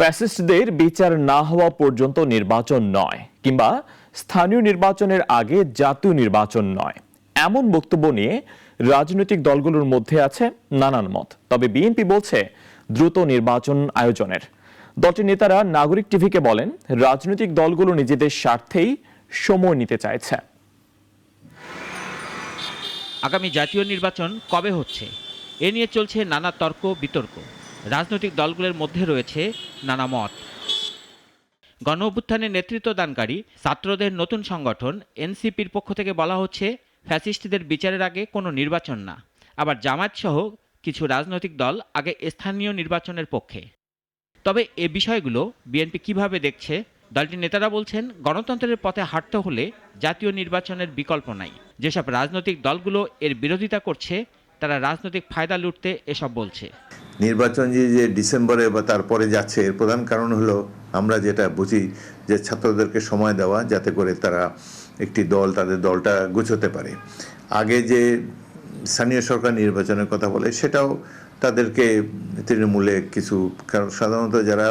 ফ্যাসিস্টদের বিচার না হওয়া পর্যন্ত নির্বাচন নয়, কিংবা স্থানীয় নির্বাচনের আগে জাতীয় নির্বাচন নয়, এমন বক্তব্য নিয়ে রাজনৈতিক দলগুলোর মধ্যে আছে নানান মত। তবে বিএনপি বলছে দ্রুত নির্বাচন আয়োজনের। দলটির নেতারা নাগরিক টিভিকে বলেন, রাজনৈতিক দলগুলো নিজেদের স্বার্থেই সময় নিতে চাইছে। আগামী জাতীয় নির্বাচন কবে হচ্ছে এ নিয়ে চলছে নানা তর্ক বিতর্ক। রাজনৈতিক দলগুলোর মধ্যে রয়েছে নানা মত। গণ অভ্যুত্থানে নেতৃত্ব দানকারী ছাত্রদের নতুন সংগঠন এনসিপির পক্ষ থেকে বলা হচ্ছে, ফ্যাসিস্টদের বিচারের আগে কোনো নির্বাচন না। আবার জামায়াত সহ কিছু রাজনৈতিক দল আগে স্থানীয় নির্বাচনের পক্ষে। তবে এ বিষয়গুলো বিএনপি কিভাবে দেখছে? দলটির নেতারা বলছেন, গণতন্ত্রের পথে হাঁটতে হলে জাতীয় নির্বাচনের বিকল্প নাই। যেসব রাজনৈতিক দলগুলো এর বিরোধিতা করছে, তারা রাজনৈতিক ফায়দা লুটতে এসব বলছে। নির্বাচন যে ডিসেম্বরে বা তারপরে যাচ্ছে, এর প্রধান কারণ হলো আমরা যেটা বুঝি যে ছাত্রদেরকে সময় দেওয়া, যাতে করে তারা একটি দল তাদের দলটা গুছোতে পারে। আগে যে স্থানীয় সরকার নির্বাচনের কথা বলে, সেটাও তাদেরকে তৃণমূলে কিছু, কারণ সাধারণত যারা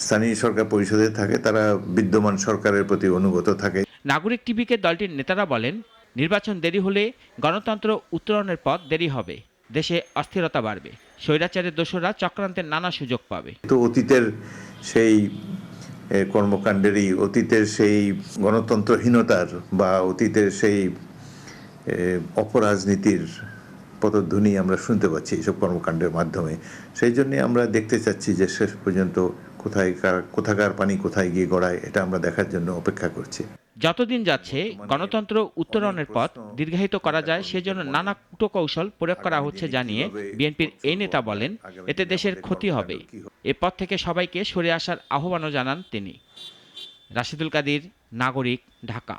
স্থানীয় সরকার পরিষদে থাকে তারা বিদ্যমান সরকারের প্রতি অনুগত থাকে। নাগরিক টিভিকে দলটির নেতারা বলেন, নির্বাচন দেরি হলে গণতন্ত্র উত্তরণের পথ দেরি হবে, দেশে অস্থিরতা বাড়বে, স্বৈরাচারের দোসররা চক্রান্তের নানা সুযোগ পাবে। তো অতীতের সেই কর্মকাণ্ডেরই, অতীতের সেই গণতন্ত্রহীনতার বা অতীতের সেই অপরাজনীতির পদধ্বনি আমরা শুনতে পাচ্ছি এইসব কর্মকাণ্ডের মাধ্যমে। সেই জন্যে আমরা দেখতে চাচ্ছি যে শেষ পর্যন্ত কোথাকার পানি কোথায় গিয়ে গড়ায়, এটা আমরা দেখার জন্য অপেক্ষা করছি। যতদিন যাচ্ছে গণতন্ত্র উত্তরণের পথ দীর্ঘায়িত করা যায়, সেজন্য নানা কূটকৌশল প্রয়োগ করা হচ্ছে জানিয়ে বিএনপির এই নেতা বলেন, এতে দেশের ক্ষতি হবে। এ পথ থেকে সবাইকে সরে আসার আহ্বানও জানান তিনি। রাশিদুল কাদির, নাগরিক, ঢাকা।